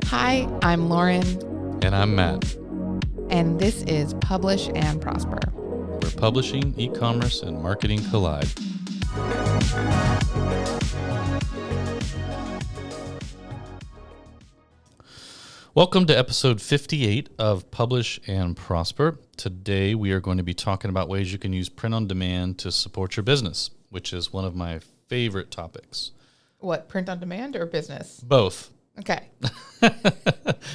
Hi, I'm Lauren. And I'm Matt. And this is Publish and Prosper, Where publishing, e-commerce, and marketing collide. Welcome to episode 58 of Publish and Prosper. Today we are going to be talking about ways you can use print on demand to support your business, which is one of my favorite topics. What, print on demand or business? Both. Okay.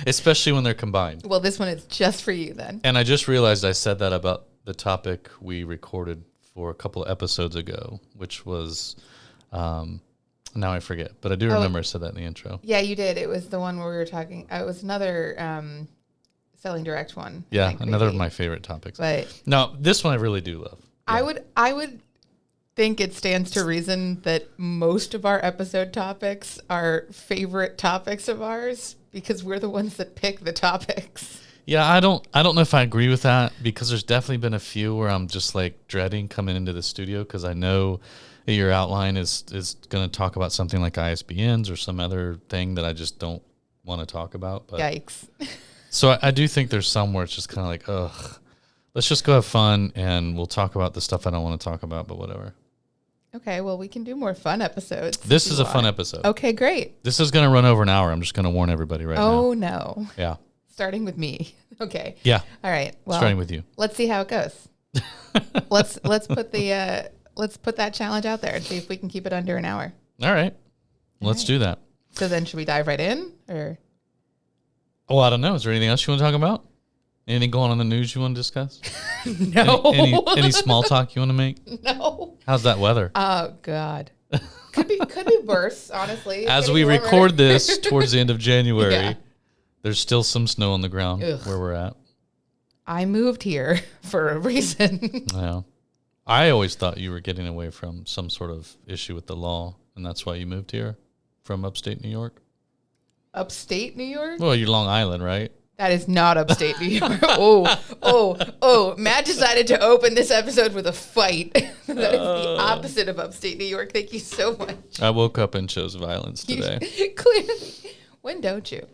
Especially when they're combined. Well, this one is just for you then. And I just realized I said that about the topic we recorded for a couple of episodes ago, which was, now I forget, but I do remember I said that in the intro. Yeah, you did. It was the one where we were talking. It was another selling direct one. Yeah, another of my favorite topics. But no, this one I really do love. Yeah. I would think it stands to reason that most of our episode topics are favorite topics of ours because we're the ones that pick the topics. Yeah, I don't know if I agree with that because there's definitely been a few where I'm just like dreading coming into the studio because I know that your outline is going to talk about something like ISBNs or some other thing that I just don't want to talk about. But yikes. So I do think there's some where it's just kind of like, ugh, let's just go have fun and we'll talk about the stuff I don't want to talk about, but whatever. Okay, well, we can do more fun episodes. This is a fun episode. Okay, great. This is going to run over an hour. I'm just going to warn everybody right now. Oh, no. Yeah. Starting with me. Okay. Yeah. All right. Well, starting with you. Let's see how it goes. let's put that challenge out there and see if we can keep it under an hour. All right. Let's do that. So then should we dive right in or? Oh, I don't know. Is there anything else you want to talk about? Anything going on in the news you want to discuss? No. Any small talk you want to make? No. How's that weather? Oh God. Could be worse, honestly. As we record this towards the end of January, Yeah. There's still some snow on the ground where we're at. I moved here for a reason. Yeah. I always thought you were getting away from some sort of issue with the law, and that's why you moved here from upstate New York. Upstate New York? Well, you're Long Island, right? That is not upstate New York. Oh. Matt decided to open this episode with a fight. That is the opposite of upstate New York. Thank you so much. I woke up and chose violence today. Clearly. When don't you?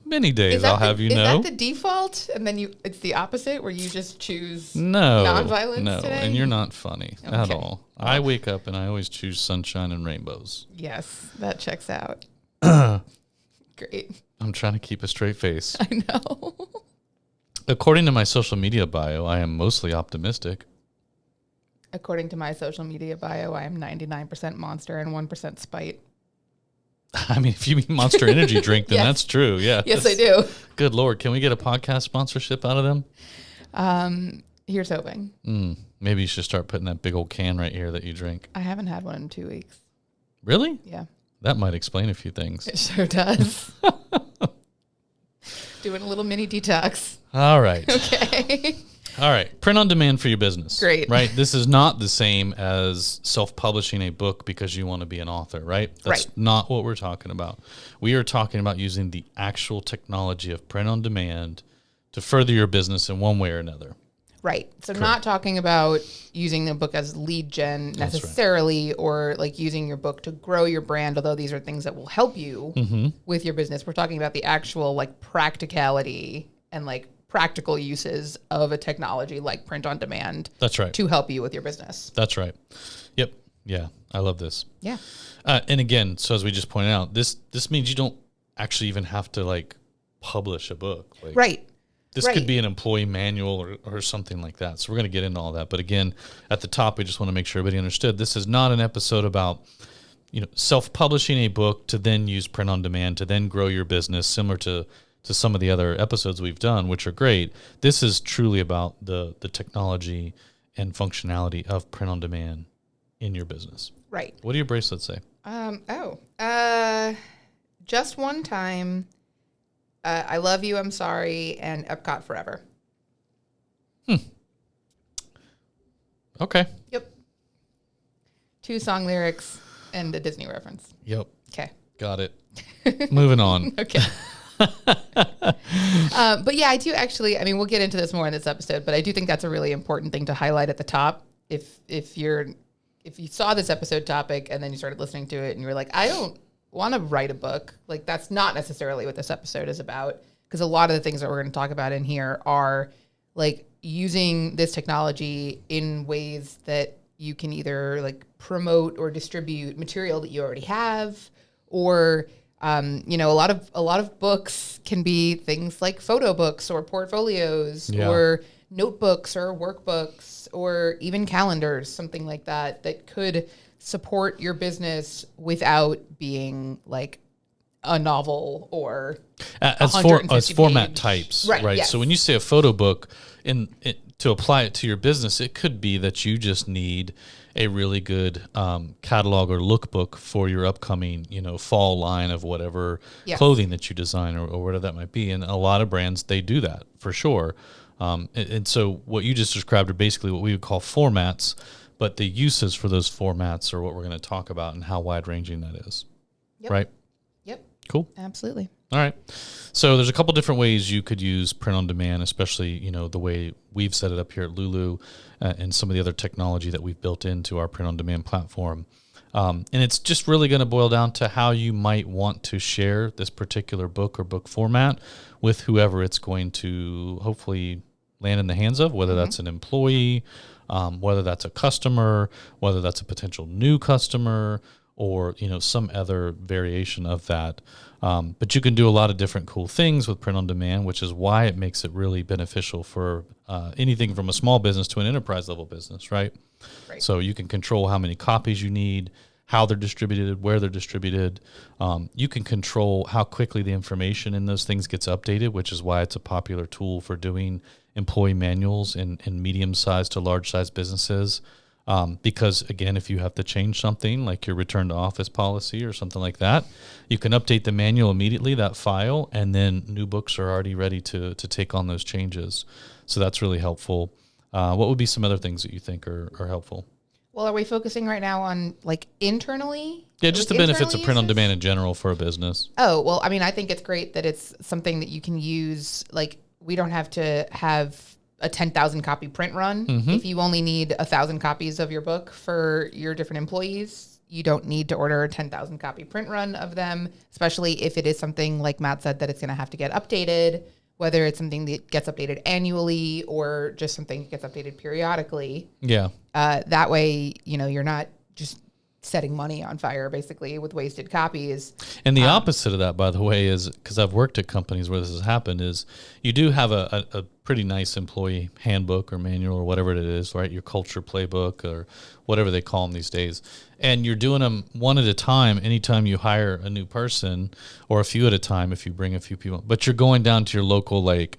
Many days, I'll have you know. Is that the default? And then it's the opposite where you just choose nonviolence today? And you're not funny at Okay. all. I wake up and I always choose sunshine and rainbows. Yes, that checks out. Great. I'm trying to keep a straight face. I know. According to my social media bio, I am mostly optimistic. According to my social media bio, I am 99% monster and 1% spite. I mean, if you mean Monster Energy drink, then Yes. That's true. Yeah. Yes, I do. Good Lord. Can we get a podcast sponsorship out of them? Here's hoping. Maybe you should start putting that big old can right here that you drink. I haven't had one in 2 weeks. Really? Yeah. That might explain a few things. It sure does. Doing a little mini detox. All right. Okay. All right. Print on demand for your business. Great. Right? This is not the same as self-publishing a book because you want to be an author, right? That's not what we're talking about. We are talking about using the actual technology of print on demand to further your business in one way or another. Right. So not talking about using the book as lead gen necessarily or like using your book to grow your brand, although these are things that will help you with your business. We're talking about the actual like practicality and like practical uses of a technology like print on demand. That's right. To help you with your business. That's right. Yep. Yeah. I love this. Yeah. And again, so as we just pointed out, this means you don't actually even have to like publish a book. Like, right. This could be an employee manual or something like that. So we're going to get into all that. But again, at the top, we just want to make sure everybody understood this is not an episode about, self-publishing a book to then use print on demand to then grow your business, similar to some of the other episodes we've done, which are great. This is truly about the technology and functionality of print on demand in your business. Right. What do your bracelets say? Just one time. I love you, I'm sorry, and Epcot forever. Okay. Yep. 2 song lyrics and a Disney reference. Yep. Okay. Got it. Moving on. Okay. But yeah, I do actually, we'll get into this more in this episode, but I do think that's a really important thing to highlight at the top. If you saw this episode topic and then you started listening to it and you were like, I don't want to write a book, like that's not necessarily what this episode is about, because a lot of the things that we're going to talk about in here are like using this technology in ways that you can either like promote or distribute material that you already have, or you know, a lot of books can be things like photo books or portfolios or notebooks or workbooks or even calendars, something like that, that could support your business without being like a novel or as format types, right? Yes. So when you say a photo book, to apply it to your business, it could be that you just need a really good catalog or lookbook for your upcoming, you know, fall line of whatever clothing that you design or whatever that might be. And a lot of brands, they do that for sure. And so what you just described are basically what we would call formats, but the uses for those formats are what we're going to talk about and how wide ranging that is. Yep. Right? Yep. Cool. Absolutely. All right. So there's a couple different ways you could use print on demand, especially, you know, the way we've set it up here at Lulu and some of the other technology that we've built into our print on demand platform. And it's just really going to boil down to how you might want to share this particular book or book format with whoever it's going to hopefully land in the hands of, whether that's an employee, whether that's a customer, whether that's a potential new customer, or, you know, some other variation of that. But you can do a lot of different cool things with print on demand, which is why it makes it really beneficial for anything from a small business to an enterprise level business, right? So you can control how many copies you need, how they're distributed, where they're distributed. You can control how quickly the information in those things gets updated, which is why it's a popular tool for doing employee manuals in medium-sized to large-sized businesses. Because, again, if you have to change something like your return to office policy or something like that, you can update the manual immediately, that file, and then new books are already ready to take on those changes. So that's really helpful. What would be some other things that you think are helpful? Well, are we focusing right now on like internally? Yeah, just the benefits of print on demand in general for a business. Oh, well, I mean, I think it's great that it's something that you can use. Like, we don't have to have a 10,000 copy print run. If you only need 1,000 copies of your book for your different employees, you don't need to order a 10,000 copy print run of them, especially if it is something like Matt said that it's going to have to get updated, whether it's something that gets updated annually or just something that gets updated periodically. Yeah. That way, you know, you're not just setting money on fire basically with wasted copies. And the opposite of that, by the way, is because I've worked at companies where this has happened, is you do have a pretty nice employee handbook or manual or whatever it is, right? Your culture playbook or whatever they call them these days. And you're doing them one at a time anytime you hire a new person, or a few at a time if you bring a few people. But you're going down to your local, like,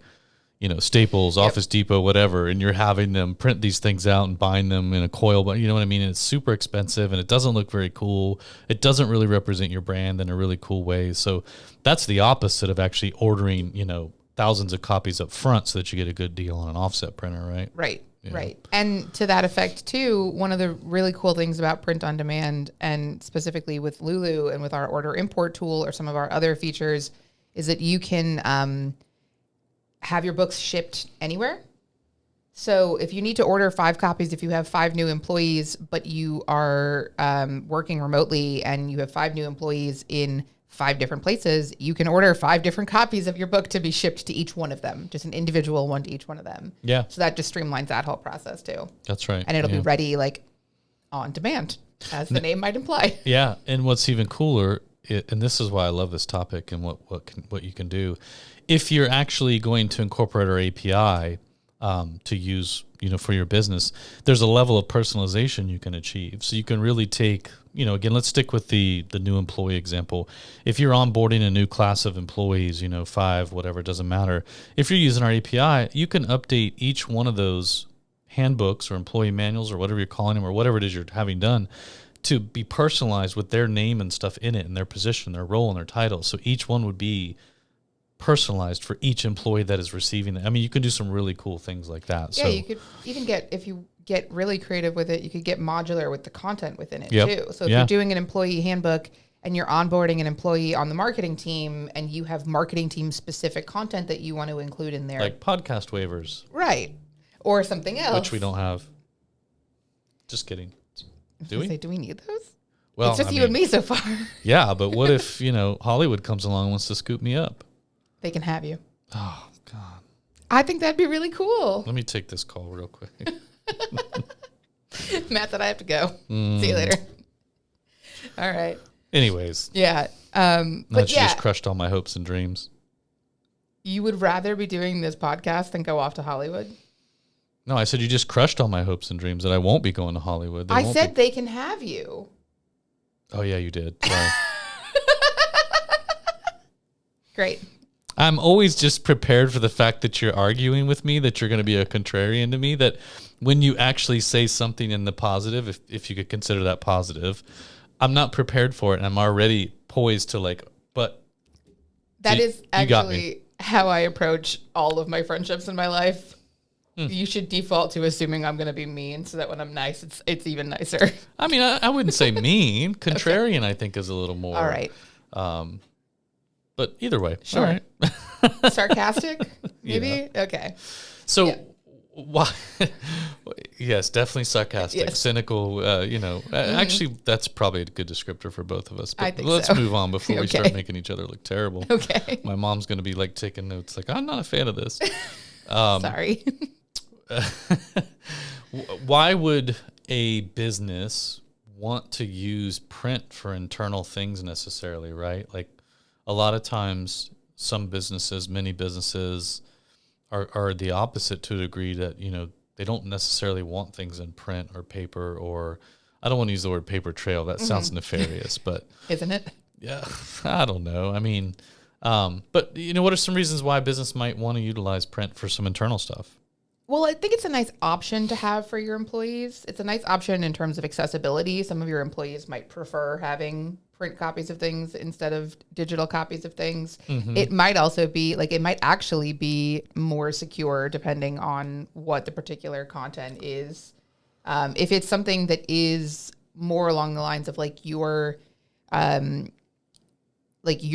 you know, Staples, Office Depot, whatever, and you're having them print these things out and bind them in a coil, but you know what I mean? And it's super expensive and it doesn't look very cool. It doesn't really represent your brand in a really cool way. So that's the opposite of actually ordering, you know, thousands of copies up front so that you get a good deal on an offset printer, right? Right. Yeah. Right. And to that effect too, one of the really cool things about print on demand, and specifically with Lulu and with our order import tool or some of our other features, is that you can have your books shipped anywhere. So if you need to order 5 copies, if you have 5 new employees, but you are working remotely and you have 5 new employees in 5 different places, you can order 5 different copies of your book to be shipped to each one of them, just an individual one to each one of them. Yeah. So that just streamlines that whole process too. That's right. And it'll be ready like on demand, as the name might imply. Yeah. And what's even cooler, and this is why I love this topic and what you can do, if you're actually going to incorporate our API to use, you know, for your business, there's a level of personalization you can achieve. So you can really take, you know, again, let's stick with the new employee example. If you're onboarding a new class of employees, you know, 5, whatever, it doesn't matter. If you're using our API, you can update each one of those handbooks or employee manuals or whatever you're calling them or whatever it is you're having done to be personalized with their name and stuff in it and their position, their role, and their title. So each one would be personalized for each employee that is receiving it. I mean, you can do some really cool things like that. Yeah, so you could even get, if you get really creative with it, you could get modular with the content within it too. So if you're doing an employee handbook and you're onboarding an employee on the marketing team and you have marketing team specific content that you want to include in there. Like podcast waivers. Right. Or something else. Which we don't have. Just kidding. Do we? Do we need those? Well, it's just you and me so far. Yeah, but what if, Hollywood comes along and wants to scoop me up? They can have you. Oh, God. I think that'd be really cool. Let me take this call real quick. Matt said I have to go. See you later. All right. Anyways. Yeah. But you just crushed all my hopes and dreams. You would rather be doing this podcast than go off to Hollywood? No, I said you just crushed all my hopes and dreams that I won't be going to Hollywood. I said they can have you. Oh, yeah, you did. Sorry. Great. I'm always just prepared for the fact that you're arguing with me, that you're going to be a contrarian to me, that when you actually say something in the positive, if you could consider that positive, I'm not prepared for it, and I'm already poised to but... That is actually how I approach all of my friendships in my life. You should default to assuming I'm going to be mean so that when I'm nice, it's even nicer. I mean, I wouldn't say mean. Contrarian, okay. I think, is a little more... All right. But either way. Sure. All right. Sarcastic, maybe? Yeah. Okay. So, why? Yes, definitely sarcastic, yes. Cynical, Actually, that's probably a good descriptor for both of us. But I think let's move on before we start making each other look terrible. Okay. My mom's going to be taking notes I'm not a fan of this. Sorry. Why would a business want to use print for internal things necessarily, right? A lot of times some businesses, many businesses are the opposite to a degree that, they don't necessarily want things in print or paper, or I don't want to use the word paper trail. That sounds nefarious, but isn't it? Yeah. I don't know. I mean, but what are some reasons why a business might want to utilize print for some internal stuff? Well, I think it's a nice option to have for your employees. It's a nice option in terms of accessibility. Some of your employees might prefer having print copies of things instead of digital copies of things. Mm-hmm. It might also be it might actually be more secure depending on what the particular content is. If it's something that is more along the lines of you're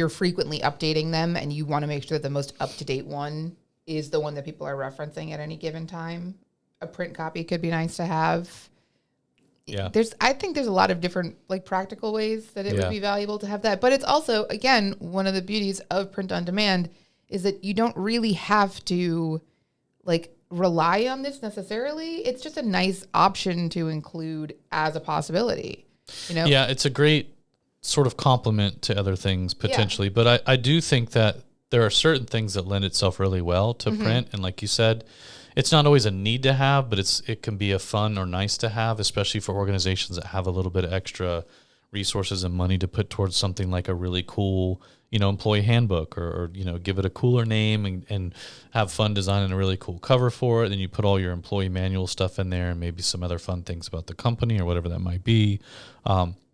frequently updating them and you want to make sure the most up-to-date one is the one that people are referencing at any given time, a print copy could be nice to have. Yeah. I think there's a lot of different practical ways that it would be valuable to have that. But it's also, again, one of the beauties of print on demand is that you don't really have to rely on this necessarily. It's just a nice option to include as a possibility. Yeah, it's a great sort of complement to other things potentially. Yeah. But I do think that there are certain things that lend itself really well to print. And like you said, it's not always a need to have, but it can be a fun or nice to have, especially for organizations that have a little bit of extra resources and money to put towards something like a really cool, employee handbook or give it a cooler name and have fun designing a really cool cover for it. Then you put all your employee manual stuff in there and maybe some other fun things about the company or whatever that might be.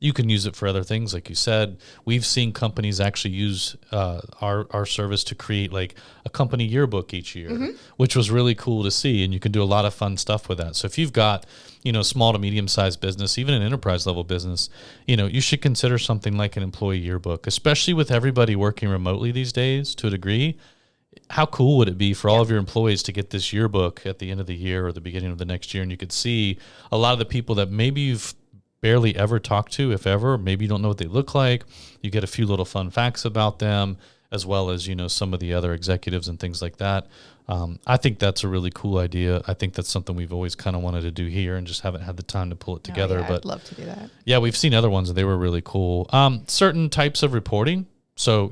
You can use it for other things. Like you said, we've seen companies actually use our service to create a company yearbook each year, which was really cool to see. And you can do a lot of fun stuff with that. So if you've got, small to medium-sized business, even an enterprise-level business, you should consider something like an employee yearbook, especially with everybody working remotely these days to a degree. How cool would it be for all of your employees to get this yearbook at the end of the year or the beginning of the next year, and you could see a lot of the people that maybe you've barely ever talked to, if ever, maybe you don't know what they look like. You get a few little fun facts about them, as well as, some of the other executives and things like that. I think that's a really cool idea. I think that's something we've always kind of wanted to do here and just haven't had the time to pull it together. Yeah, but I'd love to do that. Yeah, we've seen other ones and they were really cool. Certain types of reporting. So,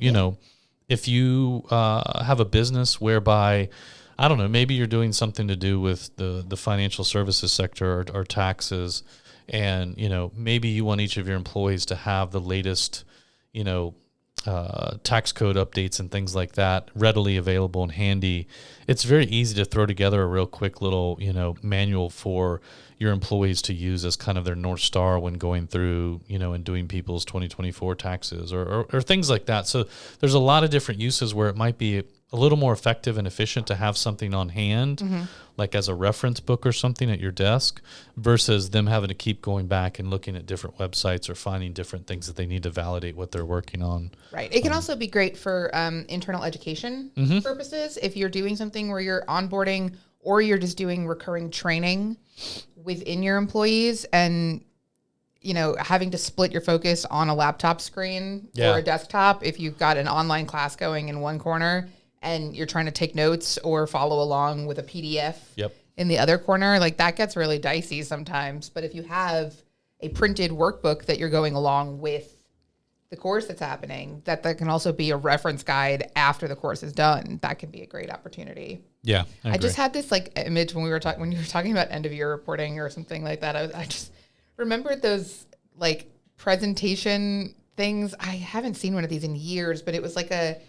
if you have a business whereby, I don't know, maybe you're doing something to do with the financial services sector or taxes, and, maybe you want each of your employees to have the latest, tax code updates and things like that readily available and handy. It's very easy to throw together a real quick little, manual for your employees to use as kind of their North Star when going through, and doing people's 2024 taxes or things like that. So there's a lot of different uses where it might be a little more effective and efficient to have something on hand, like as a reference book or something at your desk, versus them having to keep going back and looking at different websites or finding different things that they need to validate what they're working on. Right. It can also be great for internal education purposes. If you're doing something where you're onboarding or you're just doing recurring training within your employees, and having to split your focus on a laptop screen Yeah. or a desktop, if you've got an online class going in one corner and you're trying to take notes or follow along with a PDF Yep. in the other corner, like that gets really dicey sometimes. But if you have a printed workbook that you're going along with the course that's happening, that can also be a reference guide after the course is done, that can be a great opportunity. Yeah. I just had this like image when you were talking about end of year reporting or something like that. I just remembered those like presentation things. I haven't seen one of these in years, but it was like a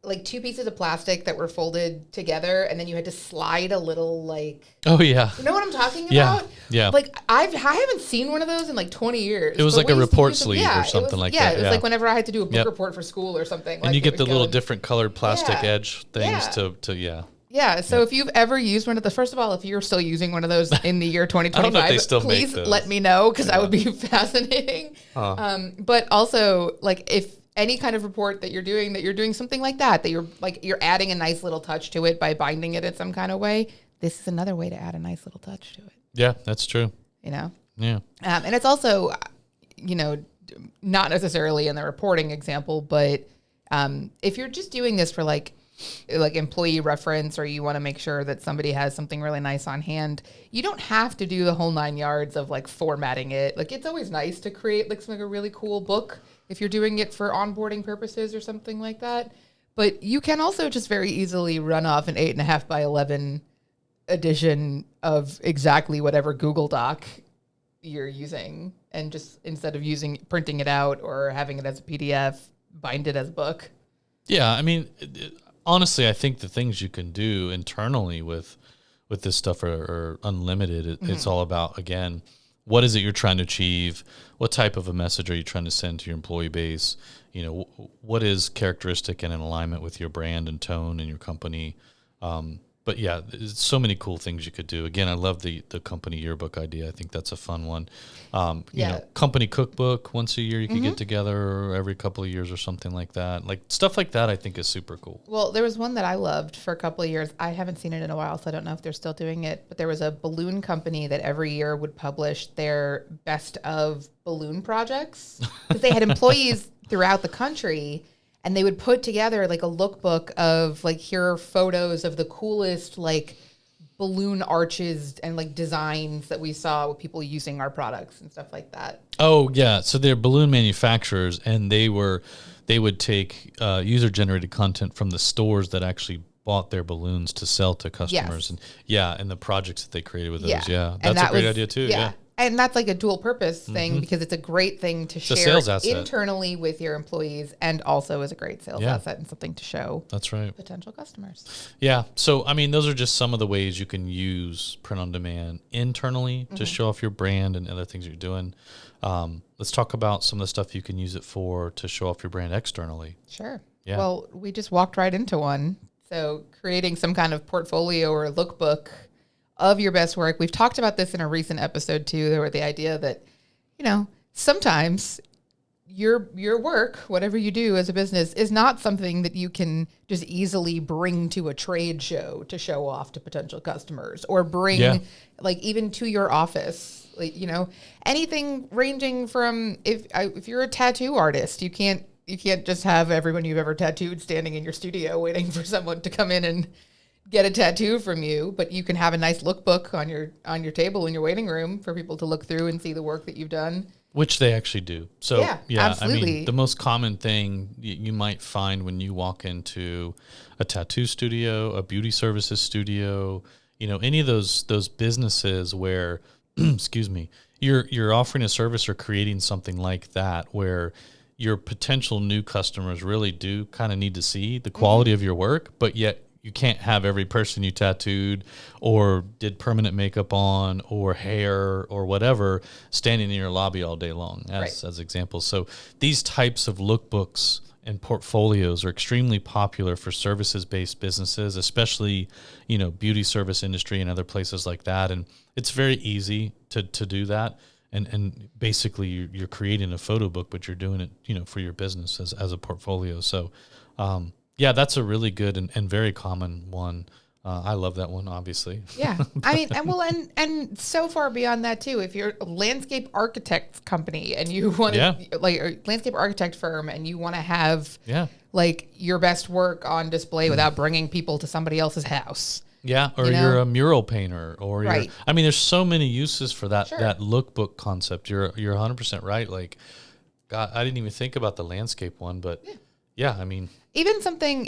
like two pieces of plastic that were folded together, and then you had to slide a little like. Oh yeah. You know what I'm talking Yeah. about? Yeah. Like I haven't seen one of those in like 20 years. It was but like a we used to report use them- sleeve or something like yeah, that. it was Yeah. like whenever I had to do a book Yep. report for school or something. And like you it get was the little going- different colored plastic Yeah. edge things Yeah. to yeah. Yeah. So if you've ever used one of the, first of all, if you're still using one of those in the year 2025, they still make please those. let me know, because that would be fascinating. But also, like, if any kind of report that you're doing something like that you're adding a nice little touch to it by binding it in some kind of way, this is another way to add a nice little touch to it. Yeah, that's true. Yeah. And it's also, not necessarily in the reporting example, but if you're just doing this for like employee reference, or you want to make sure that somebody has something really nice on hand, you don't have to do the whole 9 yards of like formatting it. Like, it's always nice to create like a really cool book if you're doing it for onboarding purposes or something like that. But you can also just very easily run off an 8.5 by 11 edition of exactly whatever Google Doc you're using, and just instead of printing it out or having it as a PDF, bind it as a book. yeah, I mean, honestly, I think the things you can do internally with this stuff are unlimited. It's all about, again, what is it you're trying to achieve? What type of a message are you trying to send to your employee base? What is characteristic and in alignment with your brand and tone and your company? But yeah, there's so many cool things you could do. Again, I love the company yearbook idea. I think that's a fun one. Company cookbook once a year you could get together, or every couple of years or something like that. Like stuff like that, I think is super cool. Well, there was one that I loved for a couple of years. I haven't seen it in a while, so I don't know if they're still doing it. But there was a balloon company that every year would publish their best of balloon projects, because they had employees throughout the country. And they would put together like a lookbook of like, here are photos of the coolest like balloon arches and like designs that we saw with people using our products and stuff like that. Oh yeah, so they're balloon manufacturers, and they would take user generated content from the stores that actually bought their balloons to sell to customers, and the projects that they created with those. Yeah, that's a great idea too. Yeah. And that's like a dual purpose thing, because it's a great thing to share sales asset. internally with your employees, and also as a great sales asset and something to show that's right potential customers. Yeah. So, I mean, those are just some of the ways you can use print on demand internally to show off your brand and other things you're doing. Let's talk about some of the stuff you can use it for to show off your brand externally. Sure. Yeah. Well, we just walked right into one. So creating some kind of portfolio or lookbook of your best work. We've talked about this in a recent episode too. There were the idea that, sometimes your work, whatever you do as a business, is not something that you can just easily bring to a trade show to show off to potential customers, or bring like even to your office. Like, anything ranging from if you're a tattoo artist, you can't just have everyone you've ever tattooed standing in your studio waiting for someone to come in and get a tattoo from you, but you can have a nice lookbook on your table in your waiting room for people to look through and see the work that you've done. Which they actually do. So yeah, absolutely. I mean, the most common thing you might find when you walk into a tattoo studio, a beauty services studio, any of those businesses where, excuse me, you're offering a service or creating something like that, where your potential new customers really do kind of need to see the quality of your work, but yet you can't have every person you tattooed or did permanent makeup on or hair or whatever standing in your lobby all day long as examples. So these types of lookbooks and portfolios are extremely popular for services-based businesses, especially, beauty service industry and other places like that. And it's very easy to do that. And basically you're creating a photo book, but you're doing it, for your business as a portfolio. So, yeah, that's a really good and very common one I love that one, obviously. Yeah. I mean, and so far beyond that too, if you're a landscape architect company and you want to like a landscape architect firm and you want to have like your best work on display without bringing people to somebody else's house. Yeah. Or you're a mural painter or right. I mean, there's so many uses for that, that lookbook concept. You're 100% right. Like, God, I didn't even think about the landscape one, but yeah, I mean, even something,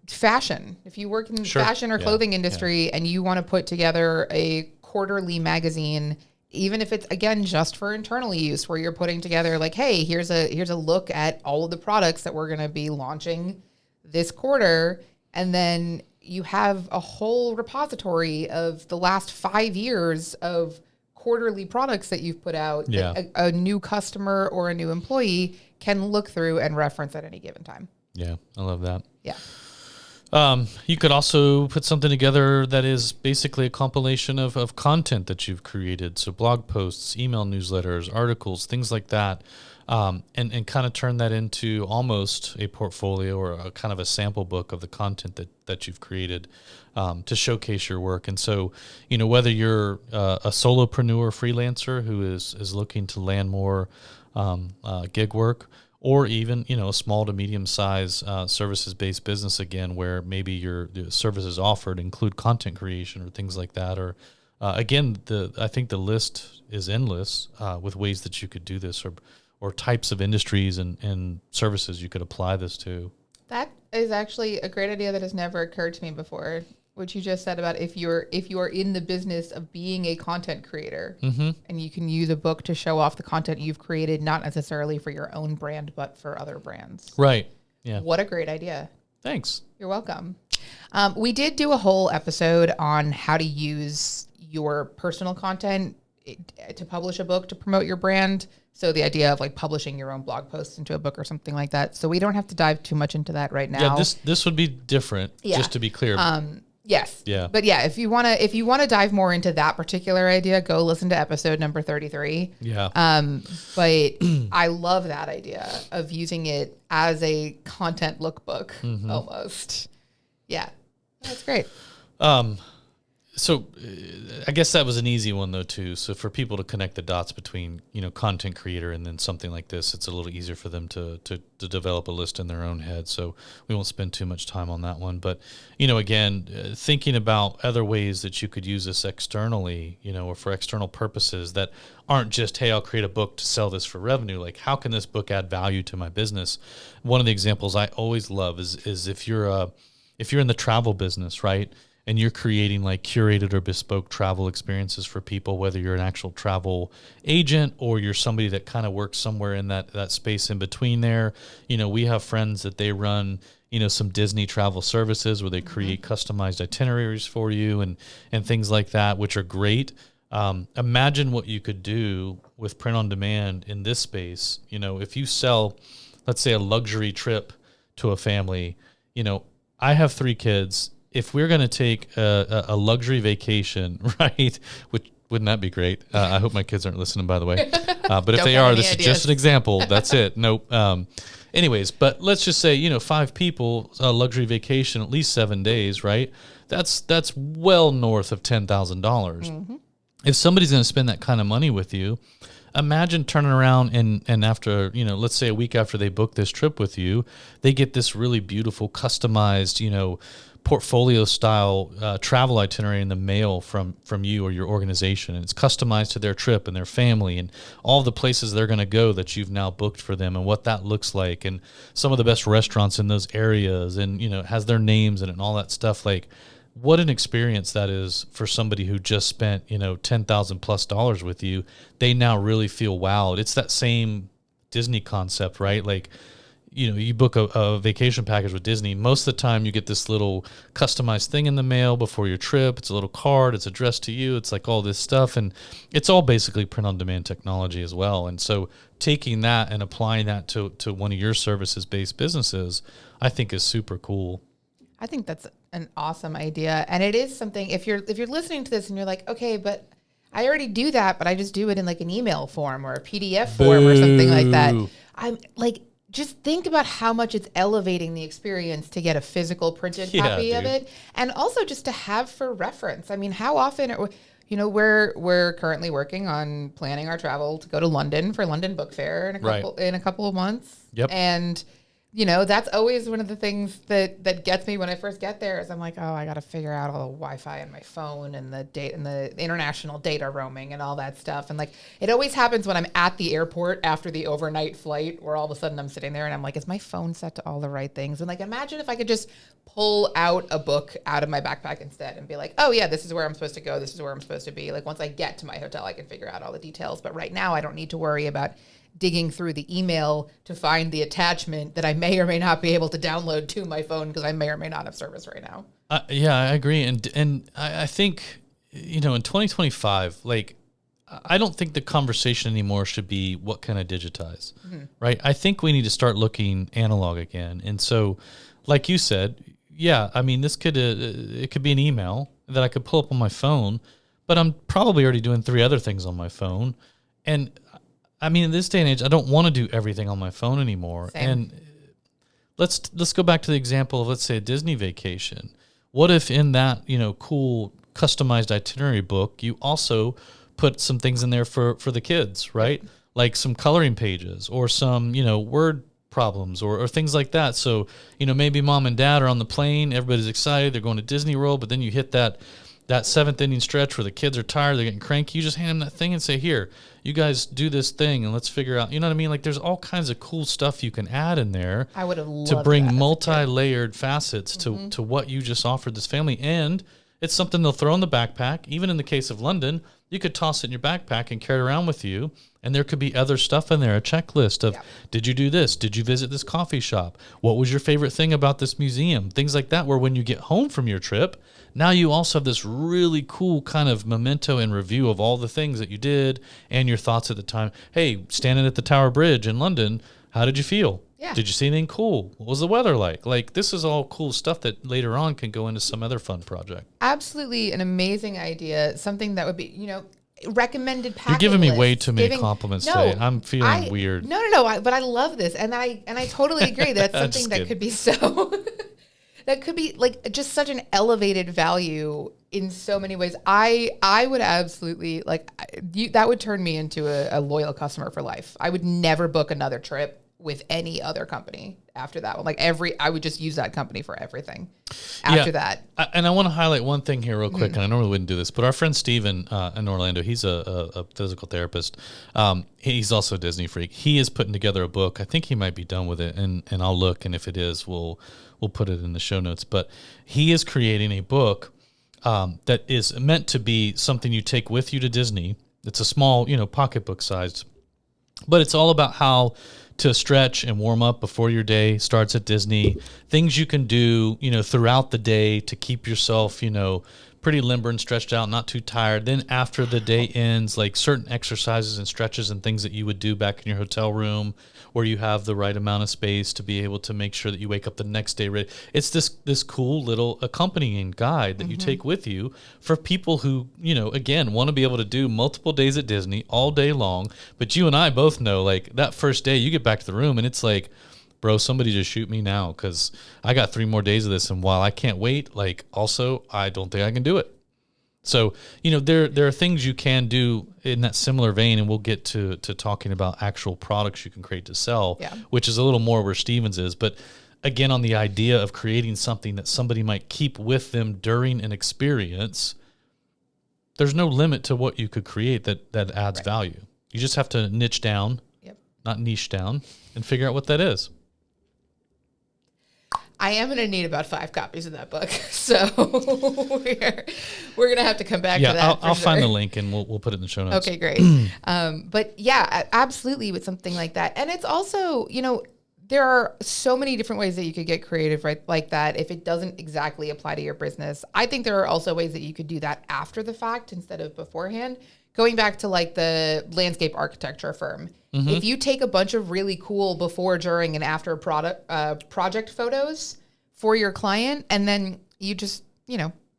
fashion. If you work in fashion or clothing industry and you want to put together a quarterly magazine, even if it's, again, just for internal use, where you're putting together like, hey, here's a look at all of the products that we're going to be launching this quarter. And then you have a whole repository of the last 5 years of quarterly products that you've put out that a new customer or a new employee can look through and reference at any given time. Yeah, I love that. Yeah. You could also put something together that is basically a compilation of content that you've created. So blog posts, email newsletters, articles, things like that. And kind of turn that into almost a portfolio or a kind of a sample book of the content that you've created to showcase your work. And so, whether you're a solopreneur freelancer who is looking to land more gig work, or even, a small to medium size services-based business, again, where maybe the services offered include content creation or things like that. Or again, I think the list is endless with ways that you could do this, or types of industries and services you could apply this to. That is actually a great idea that has never occurred to me before. What you just said about if you are in the business of being a content creator, and you can use a book to show off the content you've created, not necessarily for your own brand, but for other brands. Right. Yeah. What a great idea. Thanks. You're welcome. We did do a whole episode on how to use your personal content to publish a book to promote your brand. So the idea of like publishing your own blog posts into a book or something like that. So we don't have to dive too much into that right now. Yeah, this would be different, just to be clear. Yes. Yeah. But yeah, if you want to dive more into that particular idea, go listen to episode number 33. Yeah. But I love that idea of using it as a content lookbook almost. Yeah. That's great. So I guess that was an easy one though too. So for people to connect the dots between, content creator and then something like this, it's a little easier for them to develop a list in their own head. So we won't spend too much time on that one. But, again, thinking about other ways that you could use this externally, or for external purposes that aren't just, hey, I'll create a book to sell this for revenue. Like, how can this book add value to my business? One of the examples I always love is if you're in the travel business, right? And you're creating like curated or bespoke travel experiences for people, whether you're an actual travel agent or you're somebody that kind of works somewhere in that space in between there. We have friends that they run, some Disney travel services where they create customized itineraries for you and things like that, which are great. Imagine what you could do with print on demand in this space. If you sell, let's say, a luxury trip to a family, I have 3 kids. If we're going to take a luxury vacation, right, which wouldn't that be great? I hope my kids aren't listening, by the way. But if they are, this is just an example. That's it. Nope. Anyways, but let's just say, 5 people, a luxury vacation, at least 7 days, right? That's well north of $10,000. If somebody's going to spend that kind of money with you, imagine turning around and after, let's say a week after they book this trip with you, they get this really beautiful, customized, portfolio style travel itinerary in the mail from you or your organization, and it's customized to their trip and their family and all the places they're going to go that you've now booked for them and what that looks like and some of the best restaurants in those areas, and it has their names in it and all that stuff. Like, what an experience that is for somebody who just spent $10,000+ with you. They now really feel wowed. It's that same Disney concept, right? Like, you book a vacation package with Disney. Most of the time you get this little customized thing in the mail before your trip. It's a little card. It's addressed to you. It's like all this stuff. And it's all basically print-on-demand technology as well. And so taking that and applying that to one of your services-based businesses, I think is super cool. I think that's an awesome idea. And it is something, if you're listening to this and you're like, okay, but I already do that, but I just do it in like an email form or a PDF form or something like that. I'm like, just think about how much it's elevating the experience to get a physical printed copy of it. And also just to have for reference. I mean, how often, we're currently working on planning our travel to go to London for London Book Fair in a couple of months. Yep. And that's always one of the things that gets me when I first get there is I'm like, oh, I got to figure out all the Wi-Fi on my phone and the data and the international data roaming and all that stuff. And like, it always happens when I'm at the airport after the overnight flight where all of a sudden I'm sitting there and I'm like, is my phone set to all the right things? And like, imagine if I could just pull out a book out of my backpack instead and be like, oh yeah, this is where I'm supposed to go. This is where I'm supposed to be. Like once I get to my hotel, I can figure out all the details. But right now I don't need to worry about digging through the email to find the attachment that I may or may not be able to download to my phone because I may or may not have service right now. Yeah, I agree. And I think, in 2025, like, I don't think the conversation anymore should be what can I digitize, right? I think we need to start looking analog again. And so, like you said, yeah, I mean, this could, it could be an email that I could pull up on my phone, but I'm probably already doing 3 other things on my phone. And I mean, in this day and age, I don't want to do everything on my phone anymore. Same. And let's go back to the example of, let's say, a Disney vacation. What if in that, cool customized itinerary book, you also put some things in there for the kids, right? Like some coloring pages or some, word problems or things like that. So, maybe mom and dad are on the plane, everybody's excited, they're going to Disney World, but then you hit that 7th inning stretch where the kids are tired, they're getting cranky. You just hand them that thing and say, here, you guys do this thing and let's figure out, you know what I mean? Like there's all kinds of cool stuff you can add in there. I would have loved to bring that multi-layered facets to what you just offered this family. And it's something they'll throw in the backpack. Even in the case of London, you could toss it in your backpack and carry it around with you. And there could be other stuff in there, a checklist of, did you do this? Did you visit this coffee shop? What was your favorite thing about this museum? Things like that, where when you get home from your trip, now you also have this really cool kind of memento and review of all the things that you did and your thoughts at the time. Hey, standing at the Tower Bridge in London, how did you feel? Yeah. Did you see anything cool? What was the weather like? Like, this is all cool stuff that later on can go into some other fun project. Absolutely an amazing idea. Something that would be, recommended packing. You're giving me lists, way too many compliments today. I'm feeling weird. No. But I love this, and I totally agree. That's something that could be so. That could be like just such an elevated value in so many ways. I would absolutely that would turn me into a loyal customer for life. I would never book another trip with any other company after that one. I would just use that company for everything after that. And I want to highlight one thing here real quick, and I normally wouldn't do this, but our friend Steven in Orlando, he's a physical therapist. He's also a Disney freak. He is putting together a book. I think he might be done with it, and I'll look, and if it is, we'll put it in the show notes. But he is creating a book that is meant to be something you take with you to Disney. It's a small, pocketbook sized, but it's all about how to stretch and warm up before your day starts at Disney. Things you can do, throughout the day to keep yourself, pretty limber and stretched out, not too tired. Then after the day ends, like certain exercises and stretches and things that you would do back in your hotel room where you have the right amount of space to be able to make sure that you wake up the next day ready. It's this cool little accompanying guide that you take with you for people who, again, want to be able to do multiple days at Disney all day long. But you and I both know, like, that first day you get back to the room and it's like, bro, somebody just shoot me now because I got 3 more days of this. And while I can't wait, also, I don't think I can do it. So, there are things you can do in that similar vein, and we'll get to talking about actual products you can create to sell, which is a little more where Stevens is. But again, on the idea of creating something that somebody might keep with them during an experience, there's no limit to what you could create that adds value. You just have to niche down, not niche down, and figure out what that is. I am going to need about 5 copies of that book, so we're going to have to come back to that. I'll find the link and we'll put it in the show notes. Okay, great. But yeah, absolutely with something like that. And it's also, there are so many different ways that you could get creative, right? Like that, if it doesn't exactly apply to your business. I think there are also ways that you could do that after the fact instead of beforehand. Going back to the landscape architecture firm, if you take a bunch of really cool before, during, and after project photos for your client, and then you just,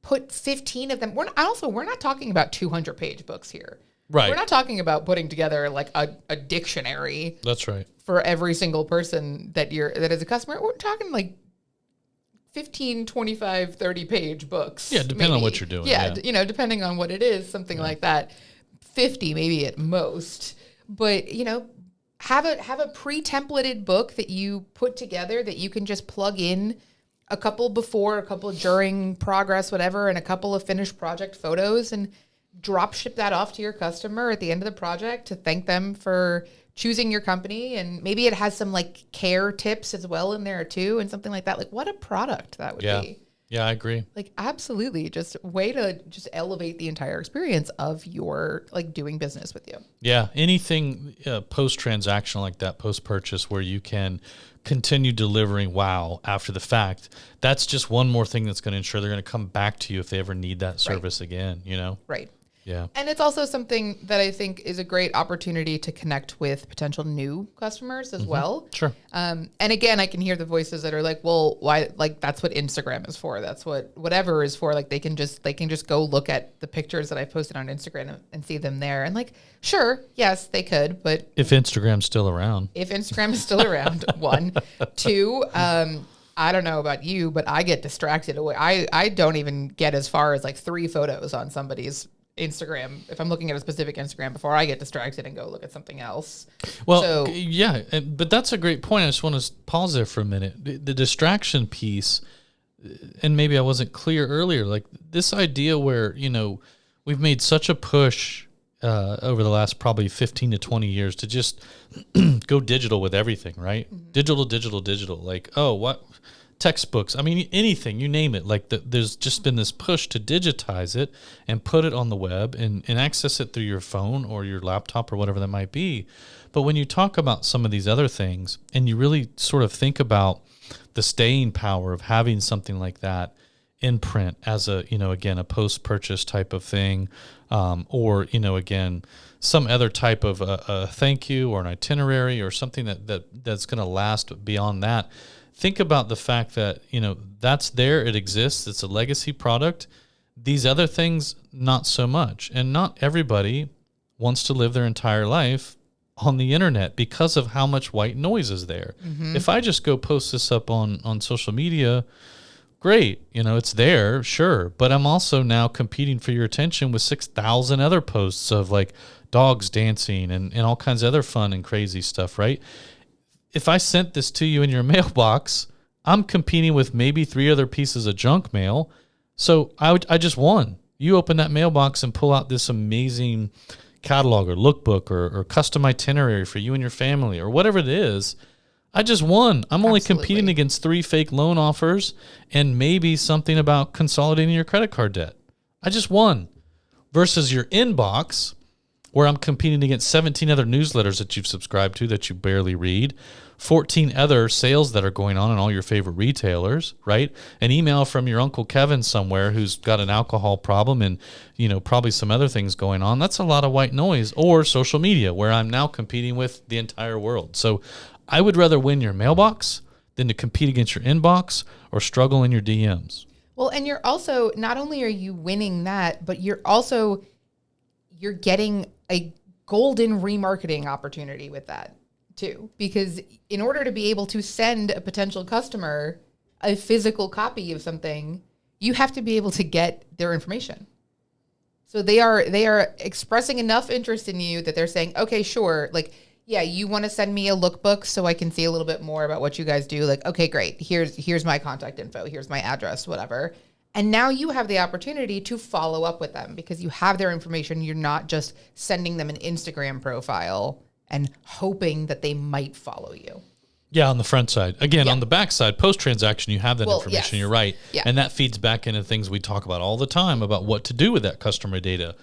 put 15 of them. We're not talking about 200-page books here. Right. We're not talking about putting together like a dictionary. That's right. For every single person that is a customer. We're talking like 15, 25, 30 page books. Yeah, depending on what you're doing. Yeah, depending on what it is, something like that. 50 maybe at most. But, have a pre-templated book that you put together that you can just plug in a couple before, a couple during, progress, whatever, and a couple of finished project photos, and drop ship that off to your customer at the end of the project to thank them for choosing your company. And maybe it has some like care tips as well in there too, and something like that. Like, what a product that would be. Yeah, I agree. Like, absolutely. Just way to just elevate the entire experience of your like doing business with you. Yeah. Anything post-transaction like that, post-purchase, where you can continue delivering wow after the fact, that's just one more thing that's going to ensure they're going to come back to you if they ever need that service again, Right. Yeah. And it's also something that I think is a great opportunity to connect with potential new customers as well. Sure. And again, I can hear the voices that are like, well, why? Like, that's what Instagram is for. That's what whatever is for. Like, they can just go look at the pictures that I posted on Instagram and see them there. And like, sure, yes, they could, but if Instagram's still around. If Instagram is still around, one. Two, I don't know about you, but I get distracted away. I don't even get as far as like 3 photos on somebody's Instagram if I'm looking at a specific Instagram before I get distracted and go look at something else. Well, yeah, but that's a great point. I just want to pause there for a minute. The distraction piece, and maybe I wasn't clear earlier, like this idea where, we've made such a push over the last probably 15 to 20 years to just go digital with everything, right? Mm-hmm. Digital. Like, what? Textbooks, I mean, anything, you name it. Like there's just been this push to digitize it and put it on the web and access it through your phone or your laptop or whatever that might be. But when you talk about some of these other things and you really sort of think about the staying power of having something like that in print as a, again, a post-purchase type of thing, or, again, some other type of a thank you or an itinerary or something that's going to last beyond that. Think about the fact that, that's there, it exists, it's a legacy product. These other things, not so much. And not everybody wants to live their entire life on the internet because of how much white noise is there. Mm-hmm. If I just go post this up on social media, great, it's there, sure. But I'm also now competing for your attention with 6,000 other posts of like dogs dancing and all kinds of other fun and crazy stuff, right? If I sent this to you in your mailbox, I'm competing with maybe 3 other pieces of junk mail. So I just won. You open that mailbox and pull out this amazing catalog or lookbook or custom itinerary for you and your family or whatever it is. I just won. I'm only competing against 3 fake loan offers and maybe something about consolidating your credit card debt. I just won. Versus your inbox, where I'm competing against 17 other newsletters that you've subscribed to that you barely read, 14 other sales that are going on in all your favorite retailers, right? An email from your Uncle Kevin somewhere who's got an alcohol problem and, probably some other things going on. That's a lot of white noise. Or social media, where I'm now competing with the entire world. So I would rather win your mailbox than to compete against your inbox or struggle in your DMs. Well, and you're also, not only are you winning that, but you're getting a golden remarketing opportunity with that too. Because in order to be able to send a potential customer a physical copy of something, you have to be able to get their information. So they are expressing enough interest in you that they're saying, okay, sure. Like, yeah, you want to send me a lookbook so I can see a little bit more about what you guys do. Like, okay, great. Here's my contact info. Here's my address, whatever. And now you have the opportunity to follow up with them because you have their information. You're not just sending them an Instagram profile and hoping that they might follow you. Yeah, on the front side. Again, on the back side, post-transaction, you have that information. Yes. You're right. Yeah. And that feeds back into things we talk about all the time about what to do with that customer data.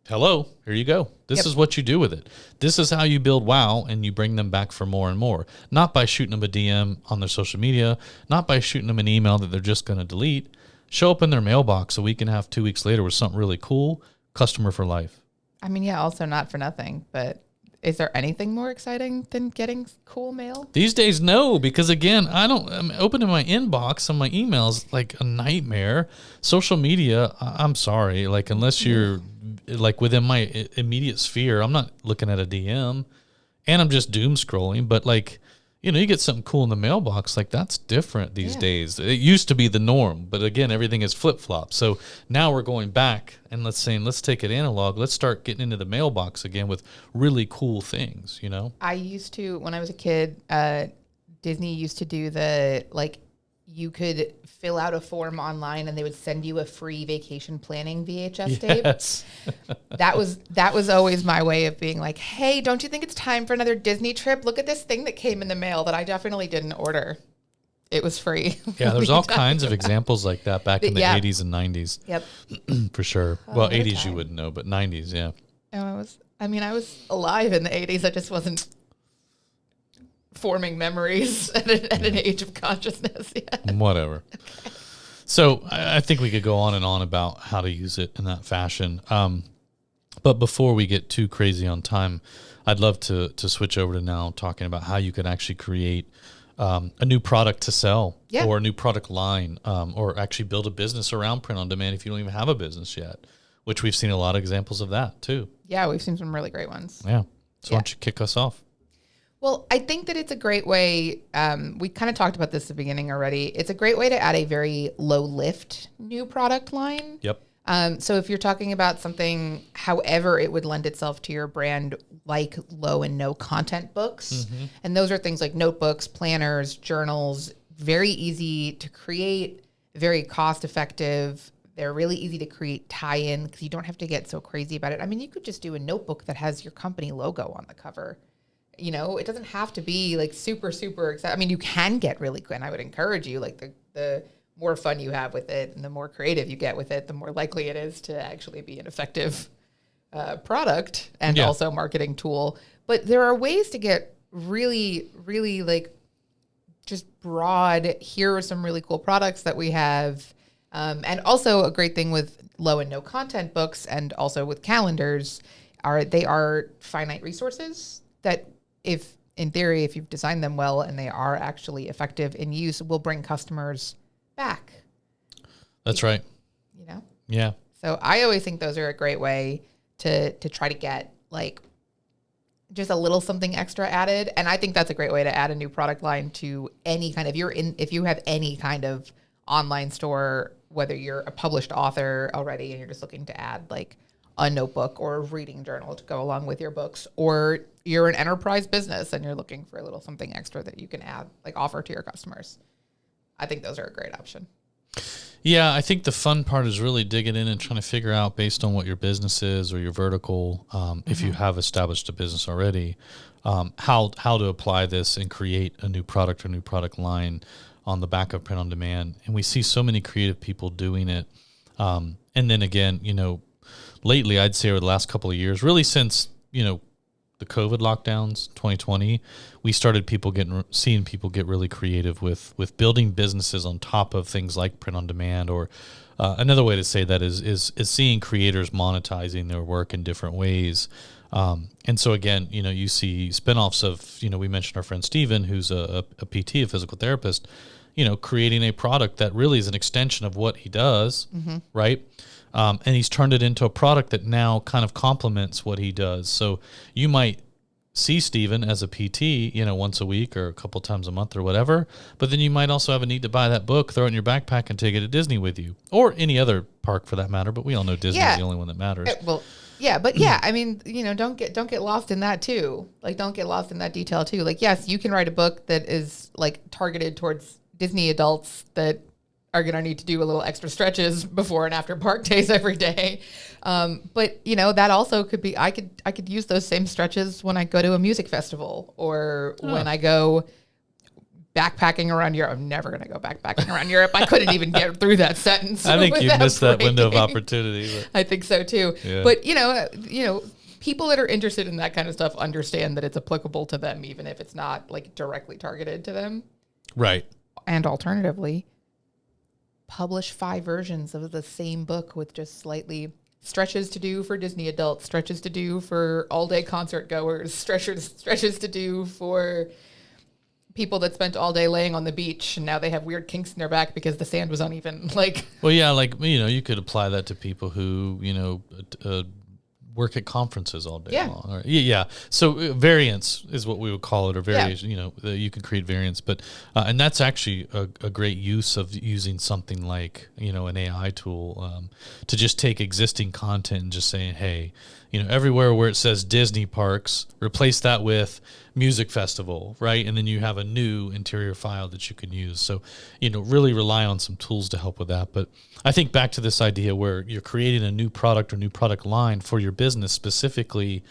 Hello, here you go. This is what you do with it. This is how you build wow, and you bring them back for more and more. Not by shooting them a DM on their social media, not by shooting them an email that they're just going to delete. Show up in their mailbox a week and a half, 2 weeks later with something really cool. Customer for life. I mean, yeah, also not for nothing, but is there anything more exciting than getting cool mail? These days, no, because again, I'm opening my inbox and my emails like a nightmare. Social media, I'm sorry, like unless you're like within my immediate sphere, I'm not looking at a DM and I'm just doom scrolling, but like, you know, you get something cool in the mailbox, like that's different these days. It used to be the norm, but again, everything is flip-flop. So now we're going back and let's take it analog. Let's start getting into the mailbox again with really cool things, you know? I used to, when I was a kid, Disney used to do you could fill out a form online and they would send you a free vacation planning VHS tape. Yes. That was always my way of being like, hey, don't you think it's time for another Disney trip? Look at this thing that came in the mail that I definitely didn't order. It was free. Yeah, there's all kinds of examples like that back in the 80s and 90s. Yep. For sure. Well, 80s you wouldn't know, but 90s, yeah. I was alive in the 80s. I just wasn't forming memories at an age of consciousness yet. Whatever. Okay. So I think we could go on and on about how to use it in that fashion. But before we get too crazy on time, I'd love to switch over to now talking about how you could actually create a new product to sell or a new product line, or actually build a business around print on demand if you don't even have a business yet, which we've seen a lot of examples of that too. Yeah, we've seen some really great ones. Yeah. So why don't you kick us off? Well, I think that it's a great way. We kind of talked about this at the beginning already. It's a great way to add a very low lift new product line. Yep. So if you're talking about something, however it would lend itself to your brand, like low and no content books, and those are things like notebooks, planners, journals, very easy to create, very cost effective. They're really easy to create tie-in because you don't have to get so crazy about it. I mean, you could just do a notebook that has your company logo on the cover. You know, it doesn't have to be like super, super exciting. I mean, you can get really good. And I would encourage you, like the more fun you have with it and the more creative you get with it, the more likely it is to actually be an effective product and also marketing tool. But there are ways to get really, really like just broad, here are some really cool products that we have. And also a great thing with low and no content books and also with calendars they are finite resources that, if in theory, if you've designed them well and they are actually effective in use, will bring customers back. That's right. You know? Yeah. So I always think those are a great way to try to get like just a little something extra added. And I think that's a great way to add a new product line to any kind of, if you have any kind of online store, whether you're a published author already and you're just looking to add like a notebook or a reading journal to go along with your books, or you're an enterprise business and you're looking for a little something extra that you can add, like offer to your customers. I think those are a great option. Yeah, I think the fun part is really digging in and trying to figure out, based on what your business is or your vertical, if you have established a business already, how to apply this and create a new product or new product line on the back of print on demand. And we see so many creative people doing it. And then again, you know, lately, I'd say over the last couple of years, really since, you know, the COVID lockdowns, 2020, we started seeing people get really creative with building businesses on top of things like print on demand, or another way to say that is seeing creators monetizing their work in different ways. And so again, you know, you see spinoffs of, you know, we mentioned our friend Steven, who's a PT, a physical therapist, you know, creating a product that really is an extension of what he does, right? And he's turned it into a product that now kind of complements what he does. So you might see Steven as a PT, you know, once a week or a couple times a month or whatever, but then you might also have a need to buy that book, throw it in your backpack, and take it to Disney with you, or any other park for that matter. But we all know Disney is the only one that matters. I mean, you know, don't get lost in that too. Like, don't get lost in that detail too. Like, yes, you can write a book that is like targeted towards Disney adults that are going to need to do a little extra stretches before and after park days every day. But you know, that also could be, I could use those same stretches when I go to a music festival or when I go backpacking around Europe. I'm never going to go backpacking around Europe. I couldn't even get through that sentence. I think you missed that window of opportunity. But. I think so too. Yeah. But you know, people that are interested in that kind of stuff understand that it's applicable to them, even if it's not like directly targeted to them. Right. And alternatively, publish 5 versions of the same book with just slightly stretches to do for Disney adults, stretches to do for all-day concert goers, stretches to do for people that spent all day laying on the beach and now they have weird kinks in their back because the sand was uneven. Like, well, yeah, like, you know, you could apply that to people who, you know, work at conferences all day long. Or, yeah. So variance is what we would call it, or variation. You know, you can create variance, but and that's actually a great use of using something like, you know, an AI tool to just take existing content and just saying, hey, you know, everywhere where it says Disney parks, replace that with music festival, right? And then you have a new interior file that you can use. So, you know, really rely on some tools to help with that. But I think back to this idea where you're creating a new product or new product line for your business specifically,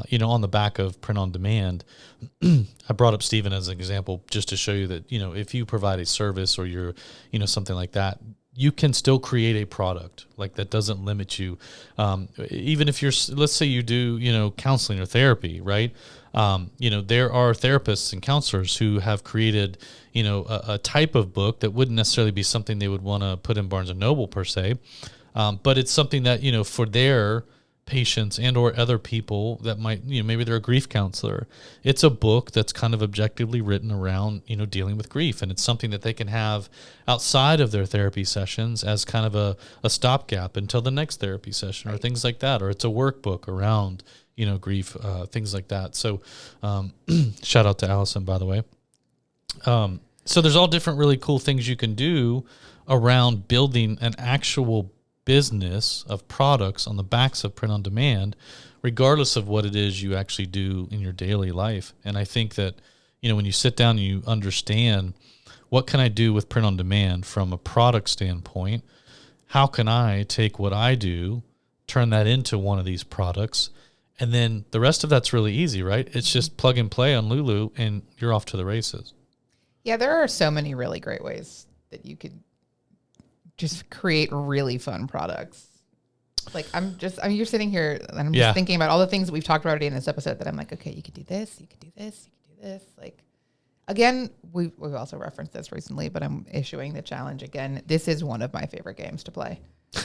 you know, on the back of print on demand. I brought up Steven as an example just to show you that, you know, if you provide a service or you're, you know, something like that, you can still create a product like that doesn't limit you. Even if you're, let's say you do, you know, counseling or therapy, right? You know, there are therapists and counselors who have created, you know, a type of book that wouldn't necessarily be something they would want to put in Barnes and Noble per se. But it's something that, you know, for their patients and or other people that might, you know, maybe they're a grief counselor. It's a book that's kind of objectively written around, you know, dealing with grief. And it's something that they can have outside of their therapy sessions as kind of a stopgap until the next therapy session or things like that. Or it's a workbook around, you know, grief, things like that. So shout out to Allison, by the way. So there's all different really cool things you can do around building an actual business of products on the backs of print on demand, regardless of what it is you actually do in your daily life. And I think that, you know, when you sit down and you understand what can I do with print on demand from a product standpoint, how can I take what I do, turn that into one of these products, and then the rest of that's really easy, right? It's just plug and play on Lulu and you're off to the races. Yeah, there are so many really great ways that you could just create really fun products. Like you're sitting here and I'm just thinking about all the things that we've talked about already in this episode that I'm like, okay, you could do this, you could do this, you could do this. Like, again, we've also referenced this recently, but I'm issuing the challenge again. This is one of my favorite games to play.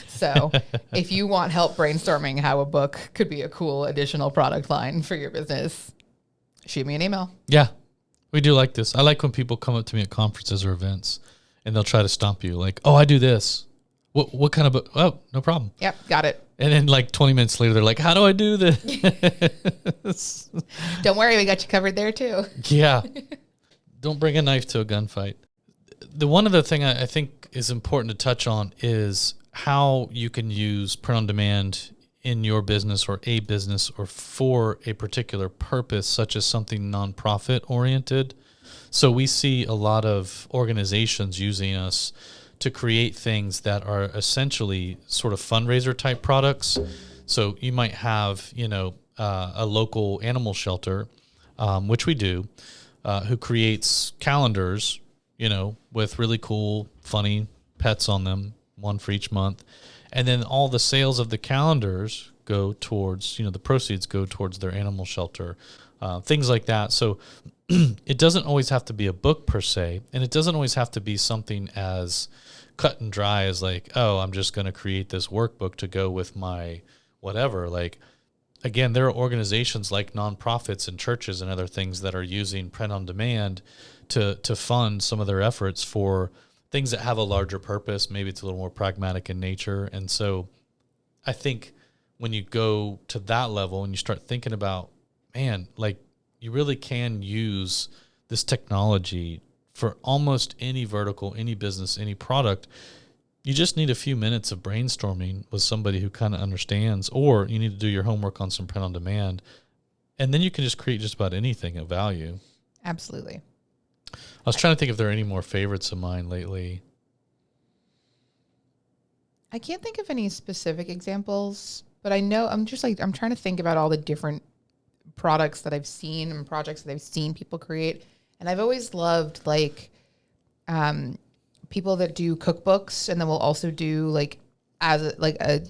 So if you want help brainstorming how a book could be a cool additional product line for your business, shoot me an email. Yeah, we do like this. I like when people come up to me at conferences or events and they'll try to stomp you like, oh, I do this. What kind of book? Oh, no problem. Yep, got it. And then like 20 minutes later, they're like, how do I do this? Don't worry, we got you covered there too. Yeah. Don't bring a knife to a gunfight. The one other thing I think is important to touch on is how you can use print on demand in your business or a business or for a particular purpose, such as something nonprofit oriented. So we see a lot of organizations using us to create things that are essentially sort of fundraiser type products. So you might have, you know, a local animal shelter, which we do, who creates calendars, you know, with really cool, funny pets on them, one for each month. And then all the sales of the calendars go towards, you know, the proceeds go towards their animal shelter, things like that. So it doesn't always have to be a book per se, and it doesn't always have to be something as cut and dry as like, oh, I'm just going to create this workbook to go with my whatever. Like, again, there are organizations like nonprofits and churches and other things that are using print on demand to fund some of their efforts for things that have a larger purpose. Maybe it's a little more pragmatic in nature. And so I think when you go to that level and you start thinking about, man, like you really can use this technology for almost any vertical, any business, any product. You just need a few minutes of brainstorming with somebody who kind of understands, or you need to do your homework on some print on demand, and then you can just create just about anything of value. Absolutely. I was trying to think if there are any more favorites of mine lately. I can't think of any specific examples, but I know I'm trying to think about all the different products that I've seen and projects that I've seen people create. And I've always loved like people that do cookbooks, and then we'll also do like as a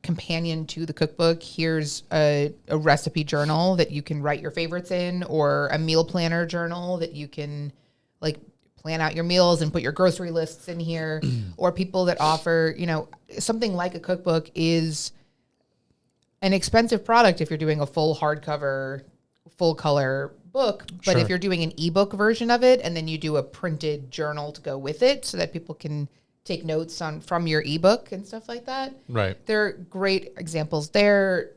companion to the cookbook. Here's a recipe journal that you can write your favorites in, or a meal planner journal that you can like plan out your meals and put your grocery lists in here. Or people that offer, you know, something like a cookbook is an expensive product if you're doing a full hardcover, full color book. But Sure. If you're doing an ebook version of it, and then you do a printed journal to go with it so that people can take notes from your ebook and stuff like that. Right. There are great examples there.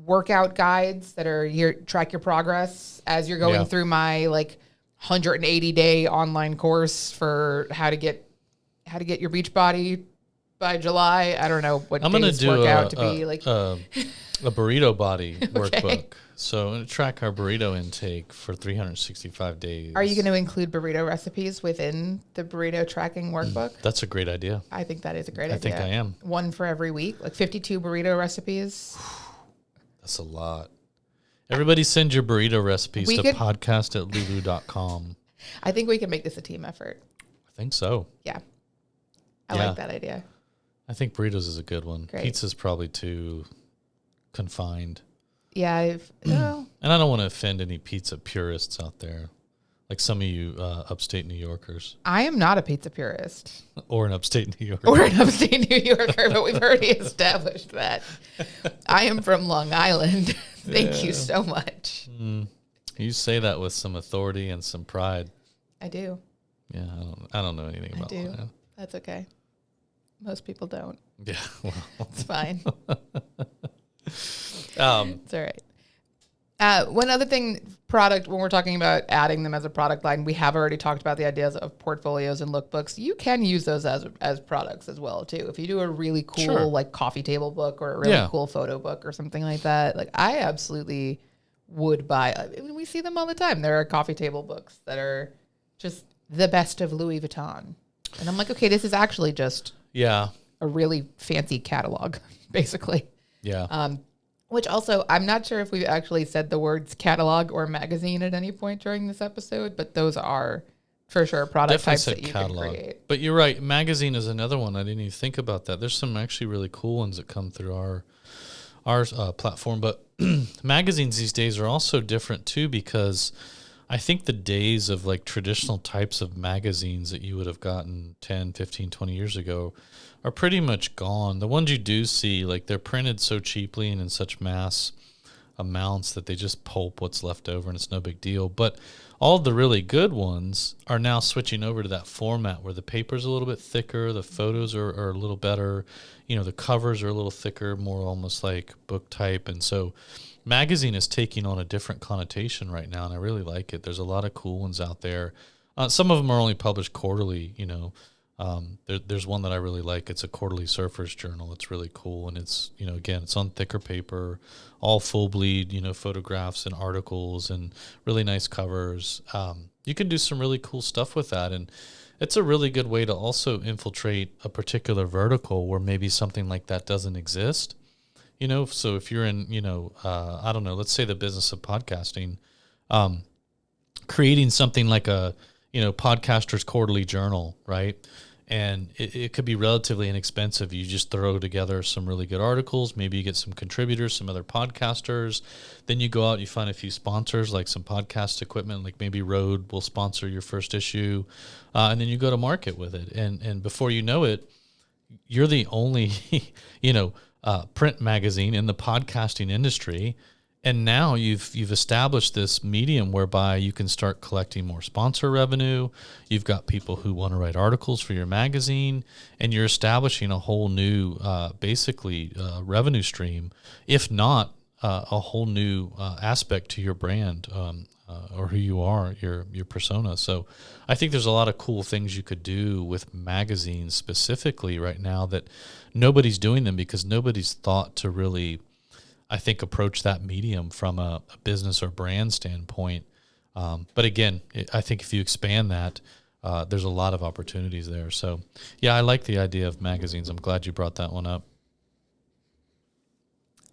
workout guides that are here, track your progress as you're going through my like 180-day online course for how to get your beach body by July. I don't know what I'm going to days do work out to a be like a burrito body workbook. So I'm going to track our burrito intake for 365 days. Are you going to include burrito recipes within the burrito tracking workbook? That's a great idea. I think that is a great idea. I think I am. One for every week, like 52 burrito recipes. That's a lot. Everybody send your burrito recipes to podcast@lulu.com. I think we can make this a team effort. I think so. Yeah. I like that idea. I think burritos is a good one. Great. Pizza's probably too confined. Yeah. And I don't want to offend any pizza purists out there, like some of you upstate New Yorkers. I am not a pizza purist. Or an upstate New Yorker. Or an upstate New Yorker, but we've already established that. I am from Long Island. Thank you so much. You say that with some authority and some pride. I do. Yeah, I don't know anything about that. That's okay. Most people don't. Yeah, well. It's fine. It's all right. One other thing, when we're talking about adding them as a product line, we have already talked about the ideas of portfolios and lookbooks. You can use those as products as well too. If you do a really cool like coffee table book or a really cool photo book or something like that, like I absolutely would buy. I mean, we see them all the time. There are coffee table books that are just the best of Louis Vuitton, and I'm like, okay, this is actually just a really fancy catalog, basically. Yeah. Which also, I'm not sure if we've actually said the words catalog or magazine at any point during this episode, but those are for sure product types that you can create. But you're right. Magazine is another one. I didn't even think about that. There's some actually really cool ones that come through our platform. But magazines these days are also different too, because I think the days of like traditional types of magazines that you would have gotten 10, 15, 20 years ago are pretty much gone. The ones you do see, like they're printed so cheaply and in such mass amounts that they just pulp what's left over and it's no big deal. But all the really good ones are now switching over to that format where the paper's a little bit thicker, the photos are a little better, the covers are a little thicker, more almost like book type. And so magazine is taking on a different connotation right now, and I really like it. There's a lot of cool ones out there. Some of them are only published quarterly, There's one that I really like. It's a quarterly surfer's journal. It's really cool. And it's, again, it's on thicker paper, all full bleed, photographs and articles and really nice covers. You can do some really cool stuff with that. And it's a really good way to also infiltrate a particular vertical where maybe something like that doesn't exist. So if you're in, I don't know, let's say the business of podcasting, creating something like a, podcaster's quarterly journal, right? And it could be relatively inexpensive. You just throw together some really good articles. Maybe you get some contributors, some other podcasters. Then you go out, you find a few sponsors, like some podcast equipment, like maybe Rode will sponsor your first issue. And then you go to market with it. And before you know it, you're the only, print magazine in the podcasting industry. And now you've established this medium whereby you can start collecting more sponsor revenue. You've got people who want to write articles for your magazine, and you're establishing a whole new, revenue stream, if not a whole new aspect to your brand or who you are, your persona. So I think there's a lot of cool things you could do with magazines specifically right now that nobody's doing them because nobody's thought to really, I think, approach that medium from a business or brand standpoint. But again, I think if you expand that, there's a lot of opportunities there. So, yeah, I like the idea of magazines. I'm glad you brought that one up.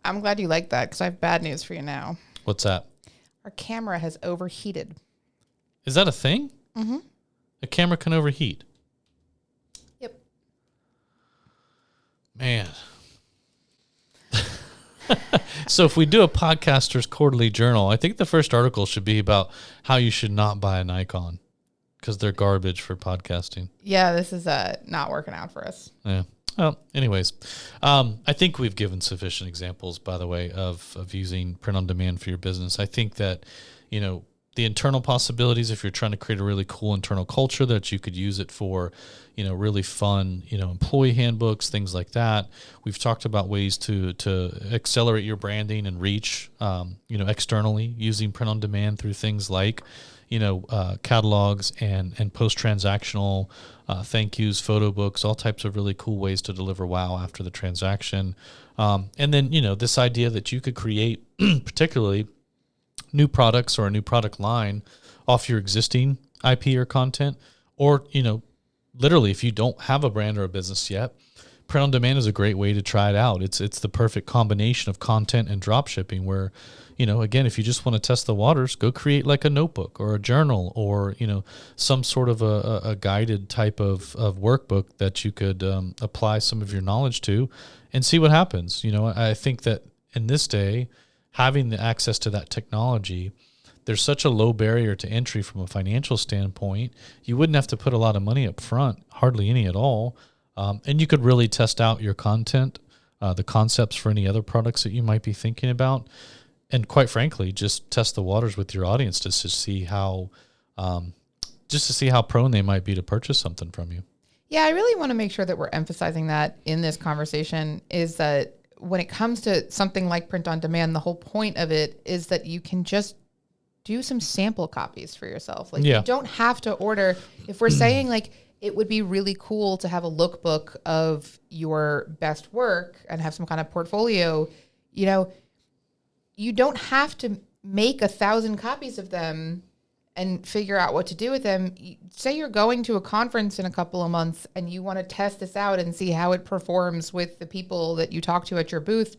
I'm glad you like that because I have bad news for you now. What's that? Our camera has overheated. Is that a thing? Mm-hmm. A camera can overheat? Yep. Man. So if we do a podcaster's quarterly journal, I think the first article should be about how you should not buy a Nikon because they're garbage for podcasting. Yeah, this is not working out for us. Yeah. Well, anyways, I think we've given sufficient examples, by the way, of using print on demand for your business. I think that, the internal possibilities, if you're trying to create a really cool internal culture that you could use it for, really fun, employee handbooks, things like that. We've talked about ways to accelerate your branding and reach, externally using print on demand through things like, catalogs and post-transactional thank yous, photo books, all types of really cool ways to deliver wow after the transaction. And then, this idea that you could create particularly new products or a new product line off your existing IP or content, or, literally if you don't have a brand or a business yet, print on demand is a great way to try it out. It's the perfect combination of content and drop shipping where, again, if you just want to test the waters, go create like a notebook or a journal or, some sort of a guided type of workbook that you could apply some of your knowledge to and see what happens. I think that in this day, having the access to that technology, there's such a low barrier to entry from a financial standpoint. You wouldn't have to put a lot of money up front, hardly any at all. And you could really test out your content, the concepts for any other products that you might be thinking about. And quite frankly, just test the waters with your audience just to see how prone they might be to purchase something from you. Yeah, I really want to make sure that we're emphasizing that in this conversation is that when it comes to something like print on demand, the whole point of it is that you can just do some sample copies for yourself. Like you don't have to order. If we're saying like it would be really cool to have a lookbook of your best work and have some kind of portfolio, you don't have to make 1,000 copies of them and figure out what to do with them. Say you're going to a conference in a couple of months and you want to test this out and see how it performs with the people that you talk to at your booth.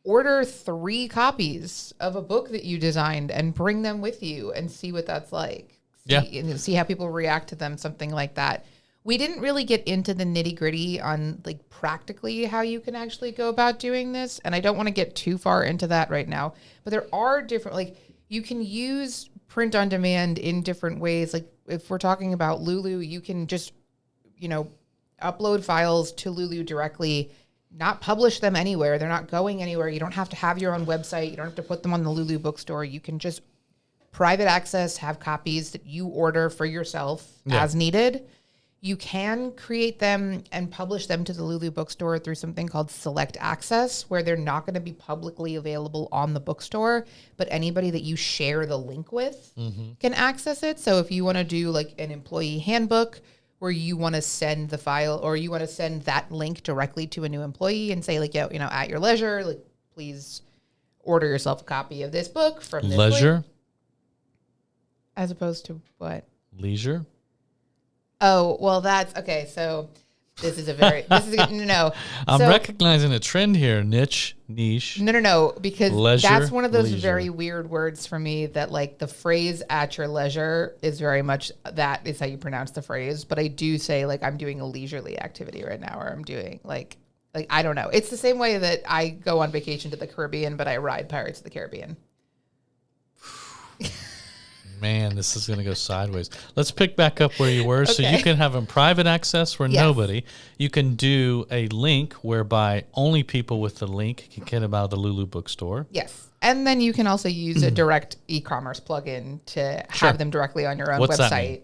Order 3 copies of a book that you designed and bring them with you and see what that's like. See how people react to them, something like that. We didn't really get into the nitty-gritty on like practically how you can actually go about doing this, and I don't want to get too far into that right now. But there are different, like you can use print on demand in different ways. Like if we're talking about Lulu, you can just, upload files to Lulu directly, not publish them anywhere. They're not going anywhere. You don't have to have your own website. You don't have to put them on the Lulu bookstore. You can just private access, have copies that you order for yourself as needed. You can create them and publish them to the Lulu bookstore through something called Select Access, where they're not going to be publicly available on the bookstore, but anybody that you share the link with can access it. So if you want to do like an employee handbook where you want to send the file or you want to send that link directly to a new employee and say like, at your leisure, like please order yourself a copy of this book from this leisure link. As opposed to what? Leisure. Oh, well, that's okay. So this is no. I'm recognizing a trend here. Niche. No. Because leisure, that's one of those leisure. very weird words for me that like the phrase at your leisure is very much that is how you pronounce the phrase. But I do say like I'm doing a leisurely activity right now, or I'm doing like I don't know. It's the same way that I go on vacation to the Caribbean, but I ride Pirates of the Caribbean. Man, this is going to go sideways. Let's pick back up where you were. Okay. So you can have a private access where nobody. You can do a link whereby only people with the link can get about the Lulu bookstore. Yes. And then you can also use a direct e-commerce plugin to have them directly on your own website.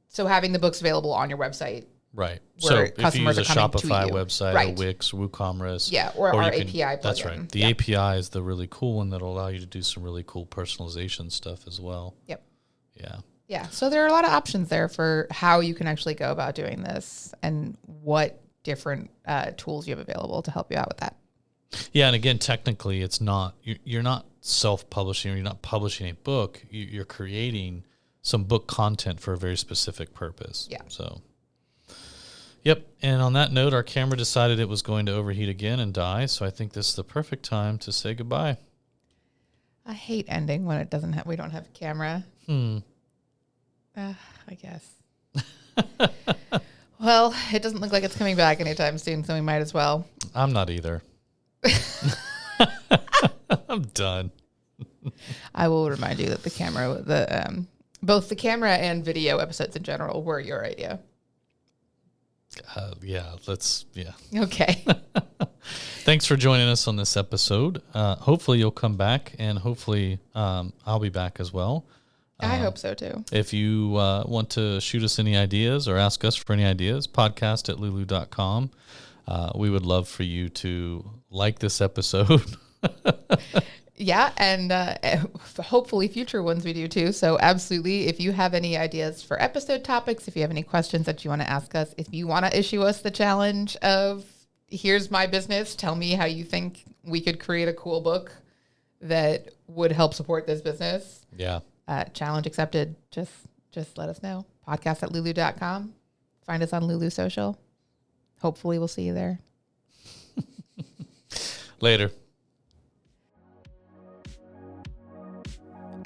So having the books available on your website. Right. So if you use a Shopify website, or Wix, WooCommerce. Or our API plugin. That's right. The API is the really cool one that'll allow you to do some really cool personalization stuff as well. Yep. Yeah. Yeah. So there are a lot of options there for how you can actually go about doing this and what different tools you have available to help you out with that. Yeah. And again, technically, it's not, you're not self-publishing or you're not publishing a book. You're creating some book content for a very specific purpose. Yeah. So. Yep, and on that note, our camera decided it was going to overheat again and die, so I think this is the perfect time to say goodbye. I hate ending when we don't have a camera. I guess. Well, it doesn't look like it's coming back anytime soon, so we might as well. I'm not either. I'm done. I will remind you that both the camera and video episodes in general were your idea. Okay. Thanks for joining us on this episode. Hopefully you'll come back, and hopefully I'll be back as well. I hope so too. If you want to shoot us any ideas or ask us for any ideas, podcast@lulu.com. We would love for you to like this episode. Yeah, and hopefully future ones we do too. So absolutely, if you have any ideas for episode topics, if you have any questions that you want to ask us, if you want to issue us the challenge of, here's my business, tell me how you think we could create a cool book that would help support this business. Yeah. Challenge accepted. Just let us know. Podcast@lulu.com. Find us on Lulu Social. Hopefully we'll see you there. Later.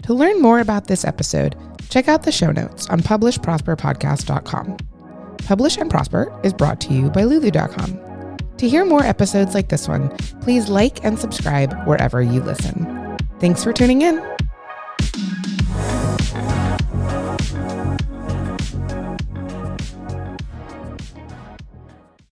To learn more about this episode, check out the show notes on publishprosperpodcast.com. Publish and Prosper is brought to you by Lulu.com. To hear more episodes like this one, please like and subscribe wherever you listen. Thanks for tuning in.